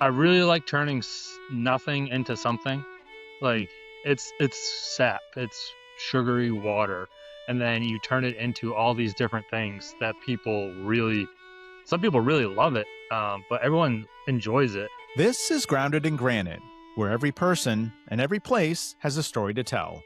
I really like turning nothing into something. Like it's sap, it's sugary water, and then you turn it into all these different things that some people really love it, but everyone enjoys it. This is Grounded in Granite, where every person and every place has a story to tell.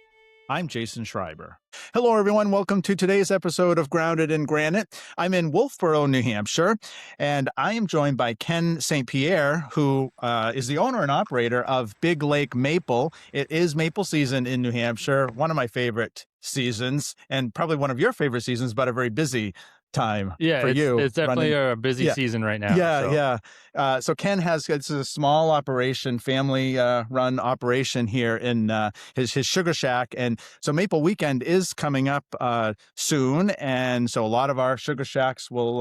I'm Jason Schreiber. Hello, everyone. Welcome to today's episode of Grounded in Granite. I'm in Wolfeboro, New Hampshire, and I am joined by Ken St. Pierre, who is the owner and operator of Big Lake Maple. It is maple season in New Hampshire, one of my favorite seasons, and probably one of your favorite seasons, but a very busy time for you. It's definitely a busy season right now. So Ken it's a small operation, family run operation here in his Sugar Shack. And so Maple Weekend is coming up soon. And so a lot of our Sugar Shacks will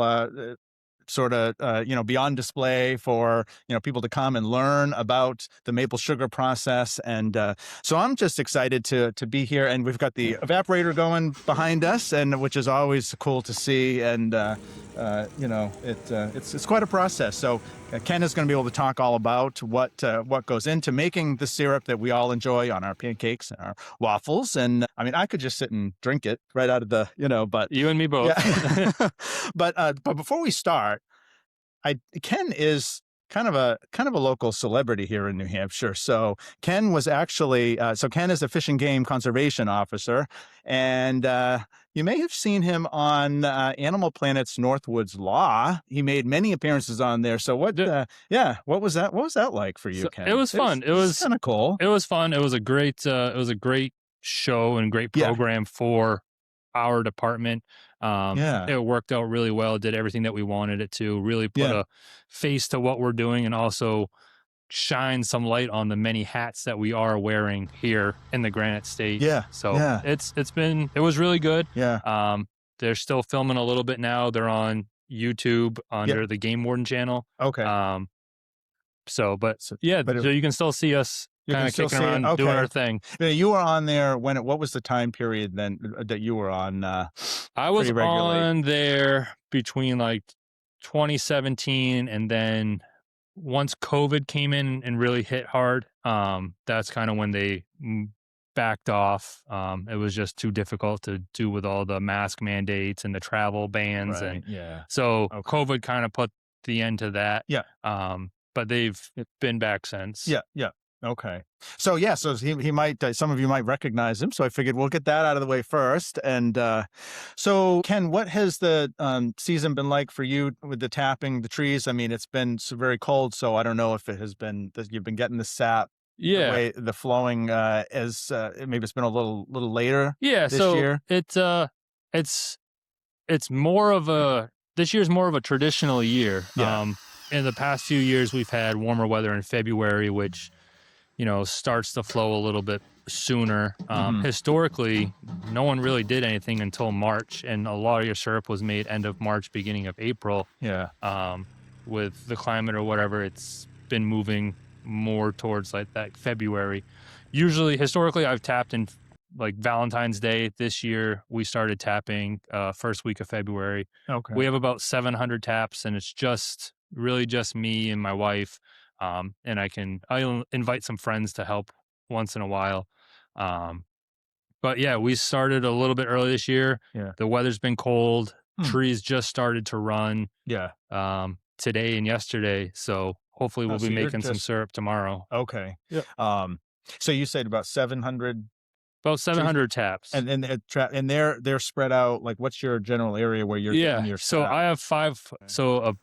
be on display for, people to come and learn about the maple sugar process. And so I'm just excited to be here. And we've got the evaporator going behind us, and which is always cool to see. And, it's quite a process. So Ken is going to be able to talk all about what goes into making the syrup that we all enjoy on our pancakes and our waffles. And I mean, I could just sit and drink it right out of the, but you and me both. Yeah. But before we start, Ken is kind of a local celebrity here in New Hampshire. So Ken was actually Ken is a Fish and Game conservation officer, and you may have seen him on Animal Planet's Northwoods Law. He made many appearances on there. So what was that? What was that like for you, Ken? It was fun. It was kind of cool. It was fun. It was a great show and great program for our department. It worked out really well. Did everything that we wanted it to. Really put a face to what we're doing, and also shine some light on the many hats that we are wearing here in the Granite State. It was really good. They're still filming a little bit now. They're on YouTube under the Game Warden channel. Okay. So you can still see us kind of kicking around, doing our thing. You were on there what was the time period then that you were on? I was on there between like 2017 and then once COVID came in and really hit hard, that's kind of when they backed off. It was just too difficult to do with all the mask mandates and the travel bans. COVID kind of put the end to that. But they've been back since. Okay. So he might, some of you might recognize him. So I figured we'll get that out of the way first. And so Ken, what has the season been like for you with the tapping the trees? I mean, it's been very cold, so I don't know if it has been that you've been getting the sap. The flowing as maybe it's been a little later. This year. It's more of this year's more of a traditional year. In the past few years, we've had warmer weather in February, which starts to flow a little bit sooner. Historically, no one really did anything until March, and a lot of your syrup was made end of March, beginning of April. With the climate or whatever, it's been moving more towards like that February. Usually, historically, I've tapped in like Valentine's Day. This year, we started tapping first week of February. Okay. We have about 700 taps, and it's really just me and my wife. And I'll invite some friends to help once in a while. But we started a little bit early this year. The weather's been cold. Trees just started to run today and yesterday. So hopefully we'll be making some syrup tomorrow. Okay. So you said about 700? About 700 taps. And they're spread out. Like, what's your general area where you're getting your so sap? I have 5. So a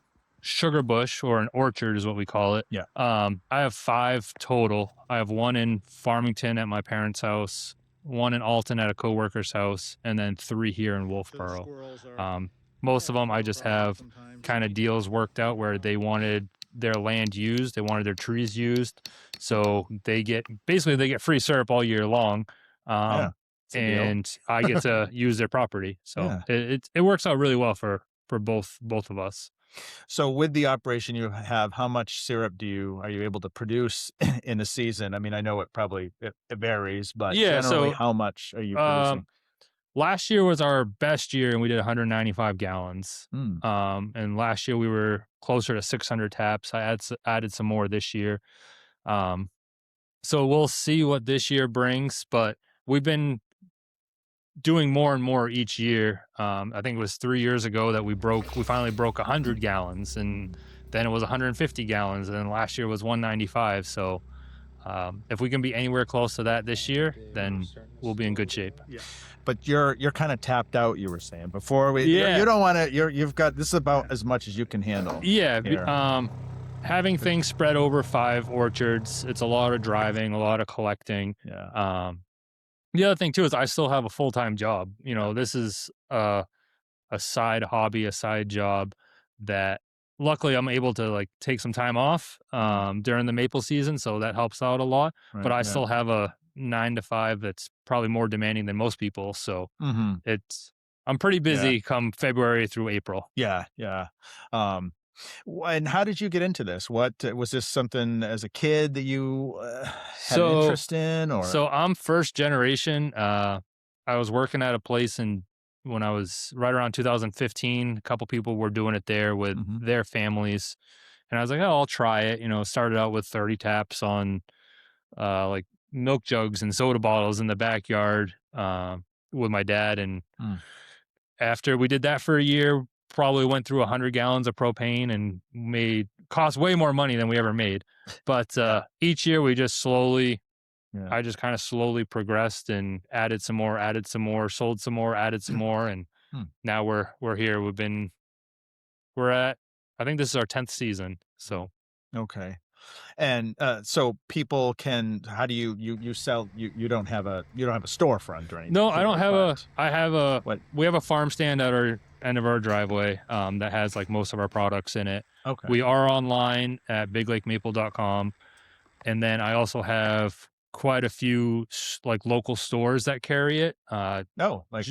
sugar bush, or an orchard is what we call it. I have 5 total. I have 1 in Farmington at my parents' house, 1 in Alton at a coworker's house, and then 3 here in Wolfeboro. Most of them I just have kind of deals worked out where they wanted their land used, they wanted their trees used, so they get free syrup all year long. And I get to use their property. So it works out really well for both of us. So with the operation you have, how much syrup are you able to produce in a season? I mean, I know it varies, but generally, how much are you producing? last year was our best year and we did 195 gallons. Mm. And last year we were closer to 600 taps. I added some more this year. Um, so we'll see what this year brings, but we've been doing more and more each year. I think it was 3 years ago that we finally broke 100 gallons, and then it was 150 gallons, and then last year was 195. So if we can be anywhere close to that this year, then we'll be in good shape. Yeah. But you're kind of tapped out, you were saying before. Yeah. You don't want to. You've got this is about as much as you can handle. Yeah. here. Having things spread over 5 orchards, it's a lot of driving, a lot of collecting. Yeah. The other thing too is I still have a full-time job. You know, this is a side hobby, a side job that luckily I'm able to like take some time off during the maple season, so that helps out a lot. Right, But I yeah. still have a 9 to 5 that's probably more demanding than most people. So I'm pretty busy come February through April. Yeah. And how did you get into this? What was this something as a kid that you had an interest in, or? So I'm first generation. I was working at a place when I was right around 2015. A couple people were doing it there with their families, and I was like, "Oh, I'll try it." You know, started out with 30 taps on like milk jugs and soda bottles in the backyard with my dad, and after we did that for a year, probably went through 100 gallons of propane and cost way more money than we ever made. But each year we just I just kind of slowly progressed and added some more, sold some more, added some more, and now we're here. I think this is our 10th season. So Okay. And so people can. How do you sell? You don't have a storefront or anything? no, I don't have What? we have a farm stand at our end of our driveway that has like most of our products in it. Okay. We are online at biglakemaple.com. And then I also have quite a few like local stores that carry it. Like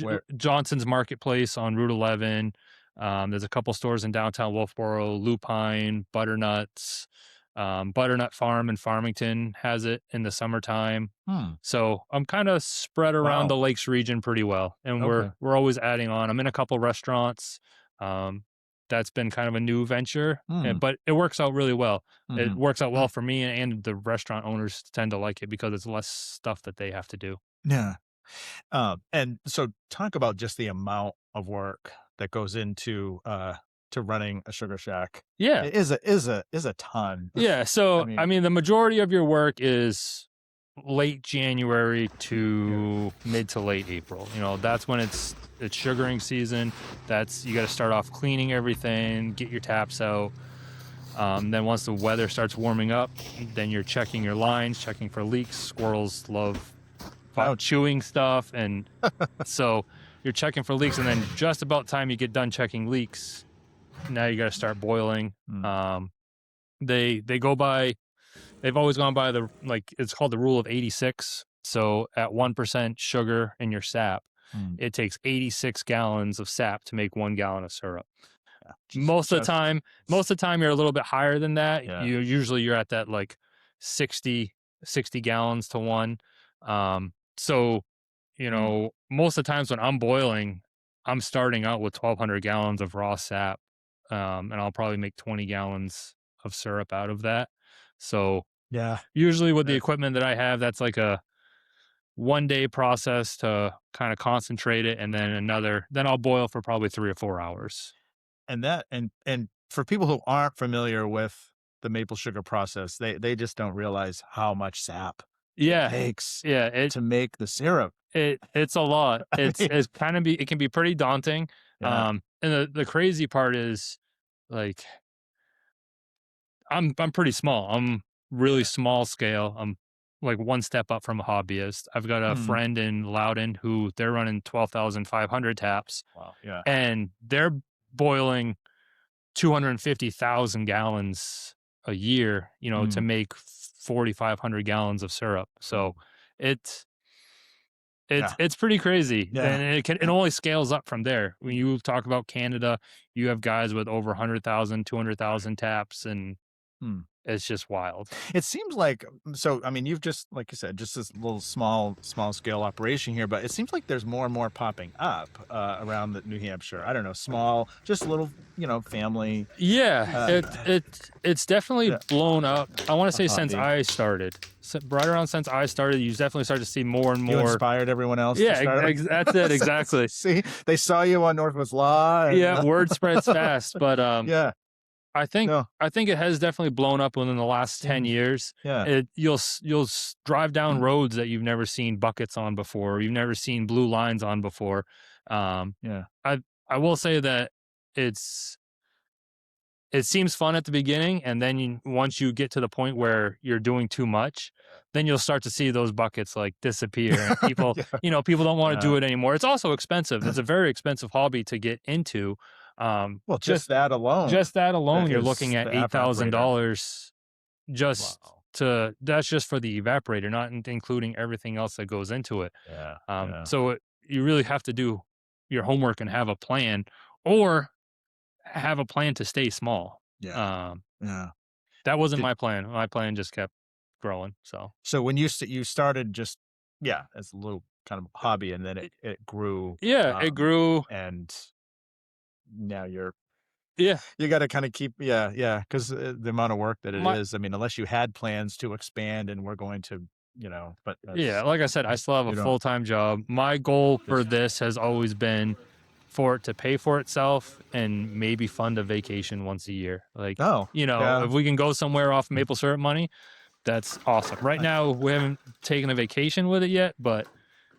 where? Johnson's Marketplace on Route 11. There's a couple stores in downtown Wolfeboro, Lupine, Butternuts, Butternut Farm in Farmington has it in the summertime. So I'm kind of spread around the Lakes region pretty well, and we're always adding on. I'm in a couple restaurants. That's been kind of a new venture, but it works out really well. It works out well for me, and the restaurant owners tend to like it because it's less stuff that they have to do. Yeah. And so talk about just the amount of work that goes into to running a sugar shack. Yeah. It is a ton. Yeah. So I mean the majority of your work is late January to mid to late April. You know, that's when it's sugaring season. You got to start off cleaning everything, get your taps out. Then once the weather starts warming up, then you're checking your lines, checking for leaks. Squirrels love chewing stuff, and so you're checking for leaks. And then just about time you get done checking leaks, now you got to start boiling. They've always gone by it's called the rule of 86. So at 1% sugar in your sap, it takes 86 gallons of sap to make 1 gallon of syrup. Most of the time you're a little bit higher than that. Yeah. You're at that like 60 gallons to 1. So, you know, most of the times when I'm boiling, I'm starting out with 1,200 gallons of raw sap, and I'll probably make 20 gallons of syrup out of that. So usually with the equipment that I have, that's like a 1-day process to kind of concentrate it, and then I'll boil for probably 3 or 4 hours. And for people who aren't familiar with the maple sugar process, they just don't realize how much sap it takes to make the syrup. It's a lot. It can be pretty daunting. And the crazy part is like I'm pretty small. I'm really small scale. I'm like one step up from a hobbyist. I've got a friend in Loudon who they're running 12,500 taps. Wow. Yeah. And they're boiling 250,000 gallons a year, you know, to make 4,500 gallons of syrup. So it's pretty crazy. Yeah. And it only scales up from there. When you talk about Canada, you have guys with over 100,000, 200,000 taps, and it's just wild. It seems like so. I mean, you've just like you said, just this little small scale operation here, but it seems like there's more and more popping up around the New Hampshire. I don't know, small, just little, family. Yeah, Uh, it's definitely yeah, blown up. I want to say since hobby. I started, right around since I started, you definitely start to see more and You more. inspired everyone else to Yeah, start. that's it exactly. See, they saw you on Northwest Law. And, Yeah, word spreads fast, but yeah, I think no, I think it has definitely blown up within the last 10 years. yeah, You'll drive down roads that you've never seen buckets on before, or you've never seen blue lines on before. yeah, I will say that it's it seems fun at the beginning, and then once you get to the point where you're doing too much, then you'll start to see those buckets like disappear, and people, yeah, people don't want to do yeah. it anymore. It's also expensive. It's a very expensive hobby to get into. Well, Just just that alone, you're is looking at the evaporator. $8,000 just Wow. that's just for the evaporator, not including everything else that goes into it. Yeah, yeah, So you really have to do your homework and have a plan, or have a plan to stay small. yeah, Um, yeah. that wasn't Did, my plan. My plan just kept growing. So so when you started just as a little kind of hobby, and then it grew, yeah, it grew. and now Yeah, you got to kind of keep because the amount of work that it my is. I mean, unless you had plans to expand and we're going to but yeah. that's Like I said, I still have a you don't. full time job. My goal for this has always been for it to pay for itself and maybe fund a vacation once a year. Like, Oh, yeah. if we can go somewhere off maple syrup money, that's awesome. Right I- now, we haven't taken a vacation with it yet, but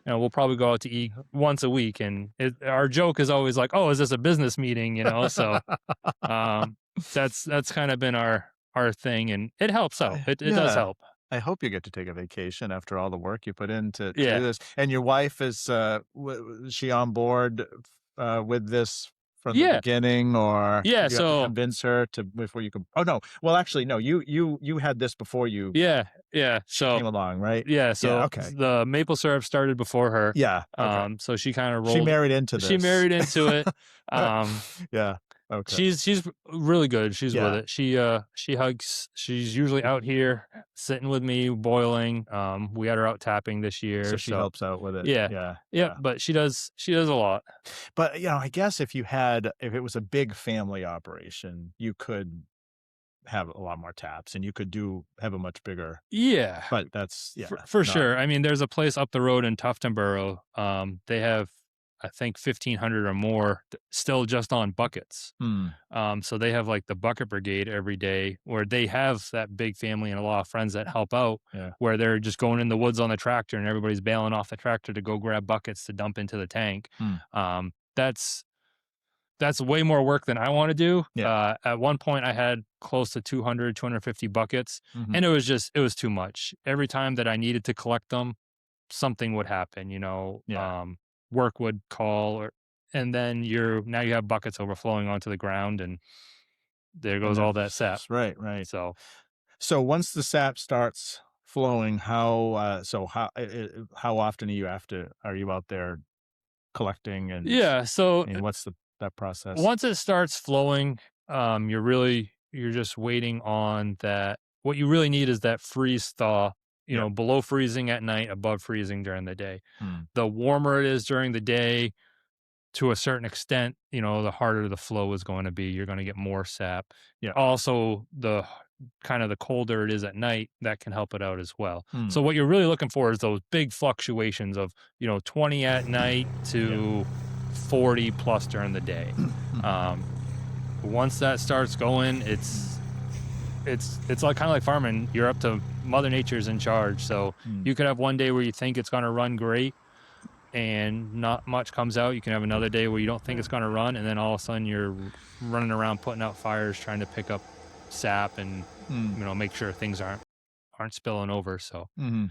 we'll probably go out to eat once a week. And our joke is always like, "Oh, is this a business meeting?" So um, that's kind of been our thing, and it helps out. It does yeah. help. I hope you get to take a vacation after all the work you put in to do Yeah, this. And your wife is is she on board with this from the yeah, beginning, or yeah. did you have to So convince her to before you could? Oh no, well actually no, you had this before you yeah, yeah. So came along, right? yeah, Yeah. so Okay. the maple syrup started before her. Yeah. Okay. So she kind of She rolled. married into She this. married into it. Um, Yeah. Okay. she's really good. She's with Yeah. it. She hugs. She's usually out here sitting with me, boiling. We had her out tapping this So year. she So helps out with it. yeah, Yeah. yeah. Yeah. But she does a lot. But I guess if it was a big family operation, you could have a lot more taps, and you could have a much bigger. Yeah, But that's for not. sure. I mean, there's a place up the road in Tuftonboro. They have, I think, 1,500 or more still just on buckets. Hmm. So they have like the bucket brigade every day, where they have that big family and a lot of friends that help out, Yeah. where they're just going in the woods on the tractor and everybody's bailing off the tractor to go grab buckets to dump into the tank. Hmm. That's way more work than I want to do. Yeah. At one point I had close to 200, 250 buckets, Mhm. and it was too much. Every time that I needed to collect them, something would happen, Yeah. work would call, and then now you have buckets overflowing onto the ground, and there And goes all that sap. right, right. So So once the sap starts flowing, how often are you out there collecting, and yeah, so I mean, what's that process? once it starts flowing, you're just waiting on that. What you really need is that freeze thaw, Yeah. below freezing at night, above freezing during the day. Hmm. The warmer it is during the day, to a certain extent, the harder the flow is going to be. You're going to get more sap. Yeah. Also, the kind of the colder it is at night, that can help it out as well. Hmm. So what you're really looking for is those big fluctuations of, 20 at night to 40 plus during the day. Once that starts going, it's like kind of like farming. You're up to Mother Nature's in charge. So Hmm. you could have one day where you think it's going to run great and not much comes out. You can have another day where you don't think it's going to run, and then all of a sudden you're running around putting out fires trying to pick up sap and Hmm. make sure things aren't spilling over. So Mhm.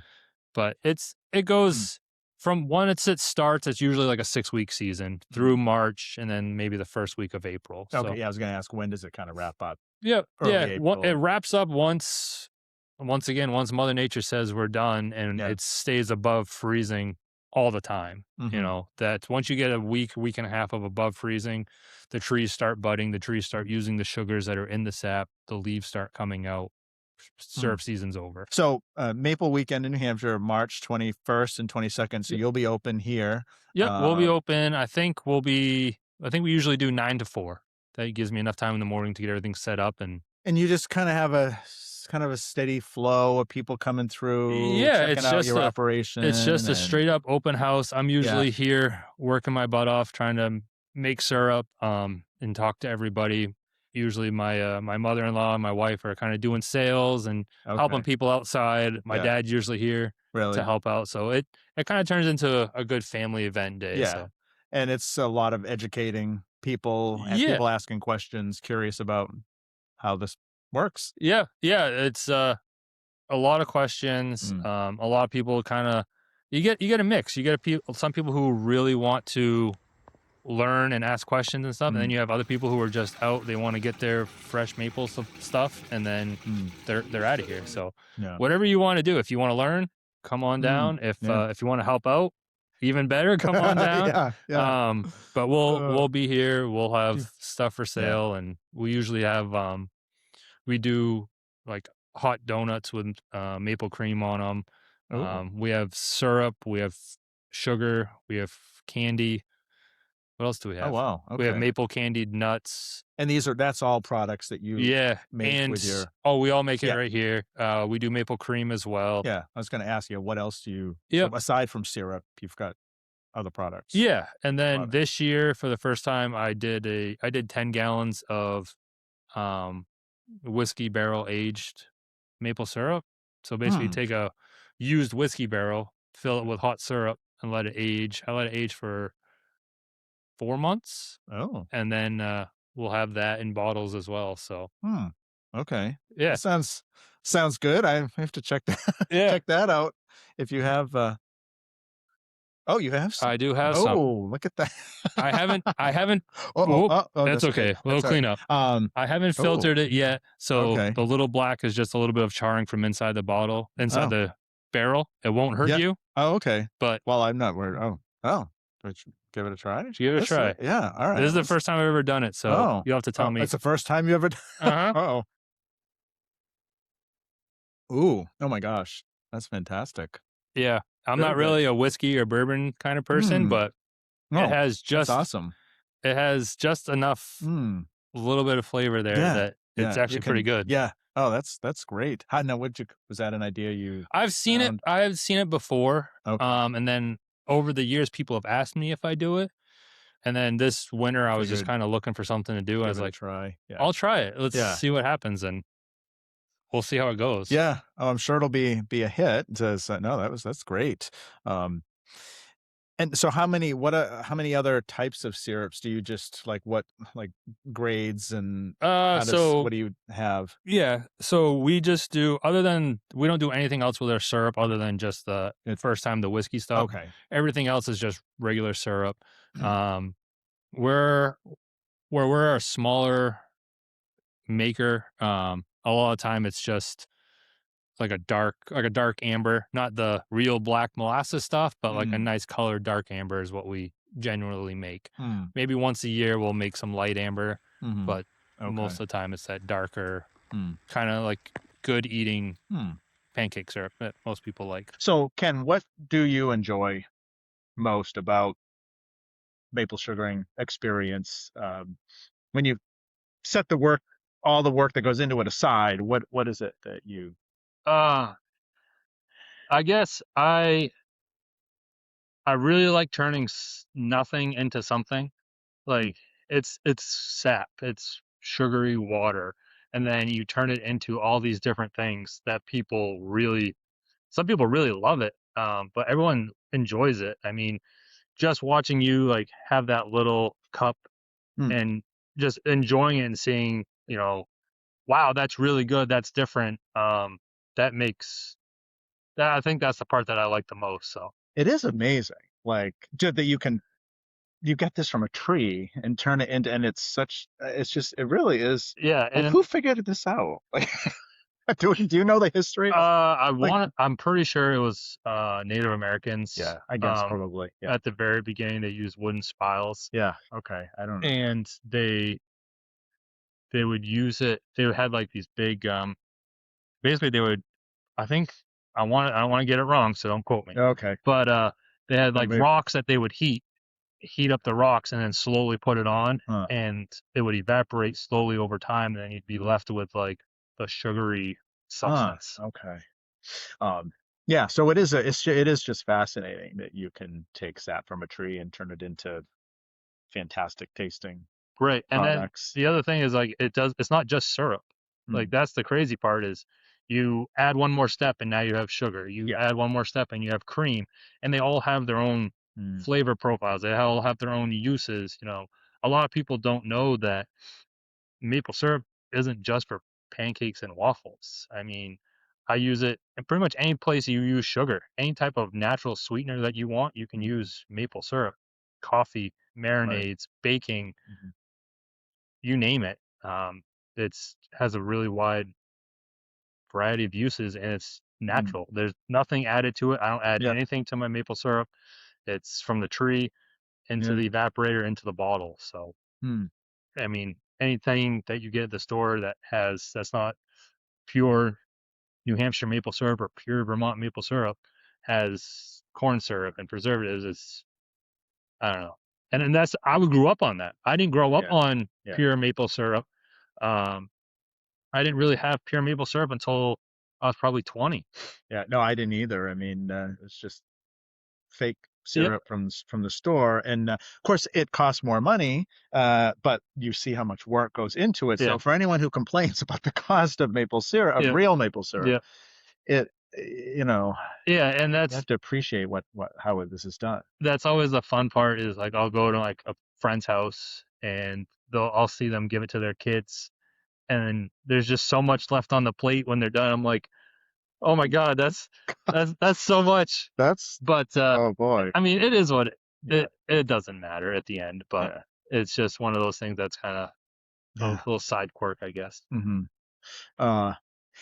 but it goes from once it starts, it's usually like a 6-week season through March, and then maybe the first week of April. So Okay, yeah, I was gonna ask, when does it kind of wrap up? yeah, Early it April. wraps up once again, once Mother Nature says we're done, and Yeah. it stays above freezing all the time. Mhm. That once you get a week and a half of above freezing, the trees start budding, the trees start using the sugars that are in the sap, the leaves start coming out. syrup season's over. So Maple Weekend in New Hampshire, March 21st and 22nd. So you'll be open here. Yep, we'll be open. I think we usually do 9 to 4. That gives me enough time in the morning to get everything set up and you just kind of have a steady flow of people coming through, yeah, checking out your operation. It's just a straight up open house. I'm usually here working my butt off trying to make syrup and talk to everybody. Usually my my mother-in-law and my wife are kind of doing sales and helping people outside. My dad's usually here to help out. So it kind of turns into a good family event day. Yeah. So. And it's a lot of educating people and people asking questions, curious about how this works. Yeah. It's a lot of questions. A lot of people kind of you get a mix. You get some people who really want to learn and ask questions and stuff, and then you have other people who are just out. They want to get their fresh maple stuff, and then they're out of here. So whatever you want to do, if you want to learn, come on down. If you want to help out, even better, come on down. But we'll be here. We'll have stuff for sale, and we usually have we do like hot donuts with maple cream on them. We have syrup, we have sugar, we have candy. What else do we have? Oh wow! Okay. We have maple candied nuts. And that's all products that you make and with your. we all make it right here. We do maple cream as well. Yeah, I was going to ask you, what else do you? So aside from syrup, you've got other products. Yeah, and then this year for the first time, I did 10 gallons of whiskey barrel aged maple syrup. So basically, take a used whiskey barrel, fill it with hot syrup, and let it age. I let it age for 4 months. Oh. And then we'll have that in bottles as well. So. Okay. Yeah. That sounds good. I have to check that check that out. If you have you have some. I do have some. Oh, look at that. I haven't that's okay. A little cleanup. I haven't filtered it yet. So the little black is just a little bit of charring from inside the bottle, inside the barrel. It won't hurt you. Oh, okay. But I'm not worried. Give it a try. Give it a try. Yeah. All right. This is the first time I've ever done it. So you'll have to tell me. It's the first time you ever. Uh-huh. Ooh. Oh my gosh. That's fantastic. Yeah. I'm not really a whiskey or bourbon kind of person, but it has just awesome. It has just enough a little bit of flavor there that it's actually pretty good. Yeah. Oh, that's great. Now, was that an idea you? I've seen it. I've seen it before. Okay. And then over the years, people have asked me if I do it. And then this winter, I was just kind of looking for something to do. I was like, try. Yeah. I'll try it. Let's see what happens, and we'll see how it goes. Yeah. Oh, I'm sure it'll be a hit. No, that's great. And so how many other types of syrups do you just like grades and what do you have? Yeah. So we just we don't do anything else with our syrup other than just the first time the whiskey stuff. Okay. Everything else is just regular syrup. We're a smaller maker. A lot of time it's just like a dark amber, not the real black molasses stuff, but like a nice colored dark amber is what we generally make. Maybe once a year we'll make some light amber, but most of the time it's that darker, kind of like good eating pancake syrup that most people like. So, Ken, what do you enjoy most about maple sugaring experience? When you set all the work that goes into it aside, what is it that you? I guess I really like turning nothing into something. Like it's sap, it's sugary water, and then you turn it into all these different things that some people really love it, but everyone enjoys it. I mean, just watching you like have that little cup and just enjoying it and seeing, wow, that's really good, that's different. I think that's the part that I like the most. So it is amazing, like that you get this from a tree and turn it into, and it really is. Yeah. And who figured this out? Like, do you know the history? I'm pretty sure it was Native Americans. Yeah, I guess probably. Yeah. At the very beginning, they used wooden spiles. Yeah. Okay. I don't know. And they would use it. They had like these big basically they would, I think, I don't want to get it wrong, so don't quote me. Okay. But they had But like rocks that they would heat up the rocks and then slowly put it on, and it would evaporate slowly over time, and then you'd be left with like the sugary substance. Okay. Yeah. So it is just fascinating that you can take sap from a tree and turn it into fantastic tasting Right. And then products. the other thing is like it's not just syrup. Like Mm. that's the crazy part is you add one more step and now you have sugar. You Yeah. add one more step and you have cream, and they all have their own Mm. flavor profiles. They all have their own uses, you know. A lot of people don't know that maple syrup isn't just for pancakes and waffles. I mean, I use it in pretty much any place you use sugar. Any type of natural sweetener that you want, you can use maple syrup. Coffee, Right. marinades, baking, Mhm. you name it. It's has a really wide variety of uses, and it's Mm. natural. There's nothing added to it. I don't add Yeah. anything to my maple syrup. It's from the tree into Yeah. the evaporator into the bottle. So, Mm. I mean, anything that you get at the store that's not pure New Hampshire maple syrup or pure Vermont maple syrup has corn syrup and preservatives. It's I don't know. And that's I grew up on that. I didn't grow up Yeah. on Yeah. pure maple syrup. Um, I didn't really have pure maple syrup until I was probably 20. Yeah. No, I didn't either. I mean, it's just fake Yep. syrup from the store, and of course it costs more money. But you see how much work goes into it. Yeah. So for anyone who complains about the cost of maple syrup, of Yeah. real maple syrup, Yeah. it you know Yeah. And you have to appreciate what how this is done. that's always the fun part is like I'll go to like a friend's house and I'll see them give it to their kids, and there's just so much left on the plate when they're done. I'm like, oh my God, that's so much. That's But oh boy. I mean, it is what Yeah. it doesn't matter at the end, but Yeah. it's just one of those things that's kind of a Yeah. little side quirk, I guess. Hmm. Uh,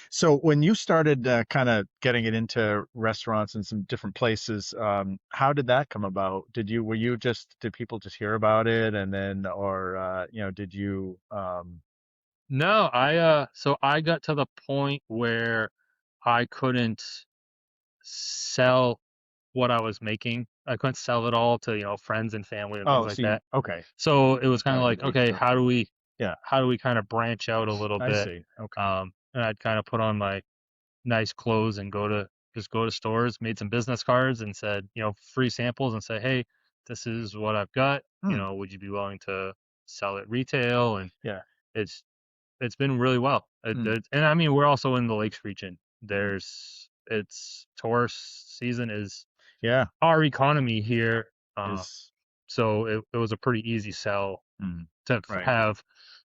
so when you started kind of getting it into restaurants and some different places, how did that come about? Were you just, did people just hear about it and then, or, did you, No, so I got to the point where I couldn't sell what I was making. I couldn't sell it all to, friends and family and things oh, like see, that. okay. So it was kind of Gotta like, get okay, extra. Yeah, how do we kind of branch out a little I bit? see. Okay. And I'd kind of put on my nice clothes and go to stores, made some business cards and said, free samples and say, hey, this is what I've got. Hmm. Would you be willing to sell it retail? And Yeah. it's it's been really well. Hmm. And I mean, we're also in the Lakes region. It's tourist season is Yeah. our economy here. Is, So it was a pretty easy sell hmm. to Right. have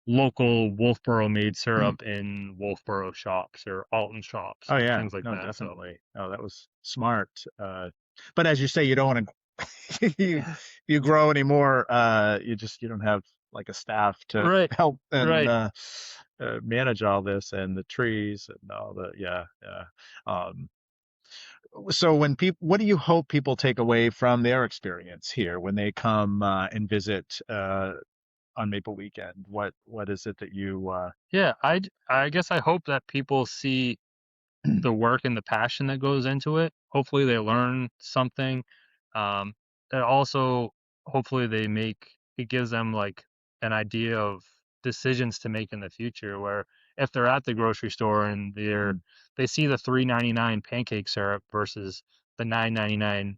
local Wolfeboro made syrup in Wolfeboro shops or Alton shops Oh and yeah, things like no, that. So definitely. Oh, that was smart. But as you say, you don't want to you grow anymore. You don't have like a staff to right, help and right. manage all this and the trees and all the yeah, yeah. Um, so when people, what do you hope people take away from their experience here when they come and visit on Maple Weekend? What is it that you Yeah, I guess I hope that people see the work and the passion that goes into it. Hopefully they learn something. Um, and also hopefully it gives them like an idea of decisions to make in the future where if they're at the grocery store and Mm, they see the 3.99 pancake syrup versus the 9.99,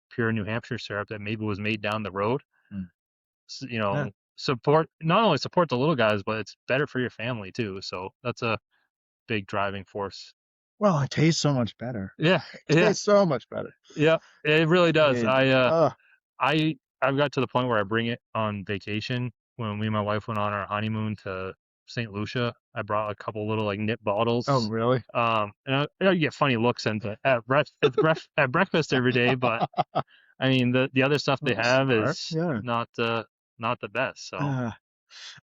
pure New Hampshire syrup that maybe was made down the road, mm. Yeah. support not only support the little guys, but it's better for your family too. So that's a big driving force. Well, it tastes so much better. Yeah, It yeah, tastes so much better. yeah. It really I does. mean, I've got to the point where I bring it on vacation. When me and my wife went on our honeymoon to St. Lucia, I brought a couple little like nip oh, bottles. really? I know you get funny looks at breakfast every day, but I mean the other stuff they Oh, have smart. is Yeah. not the best. So Uh,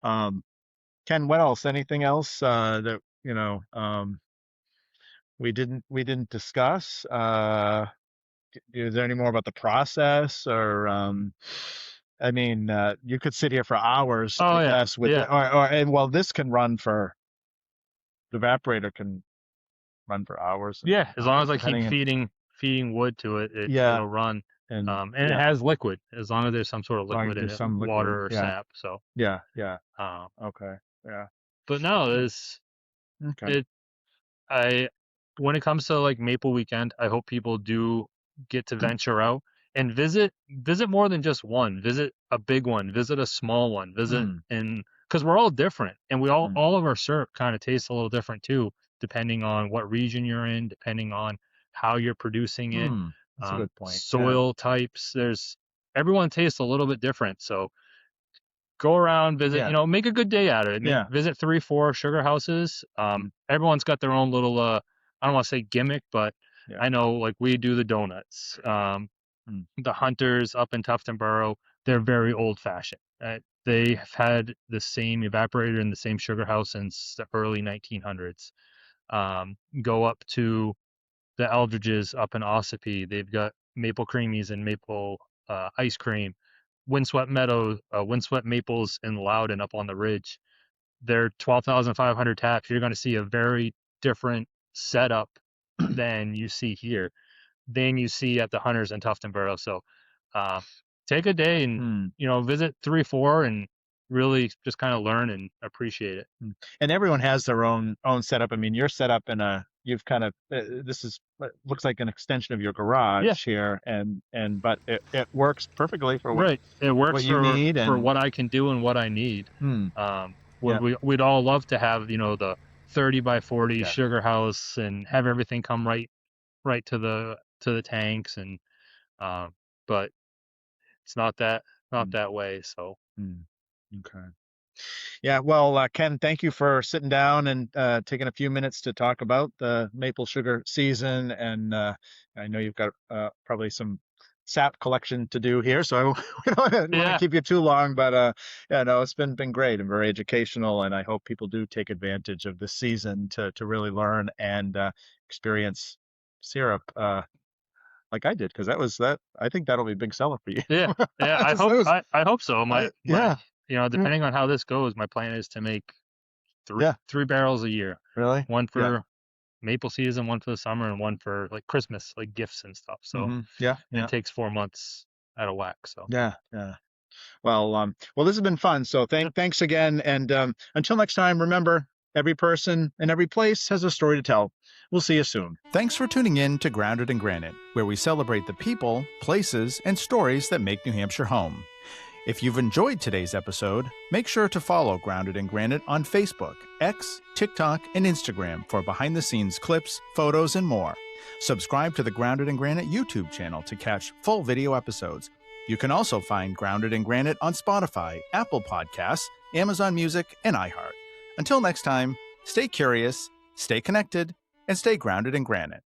um, Ken, what else? Anything else that we didn't discuss? Is there any more about the process or I mean, you could sit here for hours, I oh yeah, guess, with yeah. the, or and well, this can run for evaporator can run for hours. Yeah, as long as I depending keep on- feeding wood to it, Yeah. it'll run. And And it has liquid, as long as there's some sort of long as liquid in there's it, some liquid, water or yeah. sap. So, yeah. um, Okay. Yeah. but no, Okay. when it comes to like Maple Weekend, I hope people do get to venture out and visit more than just one. Visit a big one, visit a small one, and because we're all different, and we all of our syrup kind of tastes a little different too, depending on what region you're in, depending on how you're producing it. That's a good point. Soil types. Everyone tastes a little bit different, so go around, visit, Yeah. make a good day out of it. Yeah. Visit 3-4 sugar houses. Everyone's got their own little, I don't want to say gimmick, but Yeah. I know like we do the donuts. The Hunters up in Tuftonboro, they're very old fashioned. They have had the same evaporator in the same sugar house since the early 1900s. Go up to the Eldridges up in Ossipee. They've got maple creamies and maple ice cream. Windswept Maples in Loudon up on the ridge. They're 12,500 taps. You're going to see a very different setup than you see here, than you see at the Hunters in Tuftonboro. So take a day and, visit 3-4 and really just kind of learn and appreciate it. And everyone has their own setup. I mean, you're set up you've kind of, this is, looks like an extension of your garage here, but it works perfectly for what, it works what you need for what I can do and what I need. We'd all love to have, the 30 by 40 sugar house and have everything come right to the tanks, and but it's not that way. So okay. Yeah, well, Ken, thank you for sitting down and taking a few minutes to talk about the maple sugar season. And I know you've got probably some sap collection to do here, so we don't want to keep you too long. But no, it's been great and very educational, and I hope people do take advantage of this season to really learn and experience syrup. Like I did, because I think that'll be a big seller for you. Yeah, I hope so. Depending on how this goes, my plan is to make three barrels a year. Really? One for maple season, one for the summer, and one for like Christmas, like gifts and stuff. So it takes 4 months out of whack. So yeah. Well, this has been fun. So thanks again, and until next time, remember, every person and every place has a story to tell. We'll see you soon. Thanks for tuning in to Grounded in Granite, where we celebrate the people, places, and stories that make New Hampshire home. If you've enjoyed today's episode, make sure to follow Grounded in Granite on Facebook, X, TikTok, and Instagram for behind-the-scenes clips, photos, and more. Subscribe to the Grounded in Granite YouTube channel to catch full video episodes. You can also find Grounded in Granite on Spotify, Apple Podcasts, Amazon Music, and iHeart. Until next time, stay curious, stay connected, and stay grounded in granite.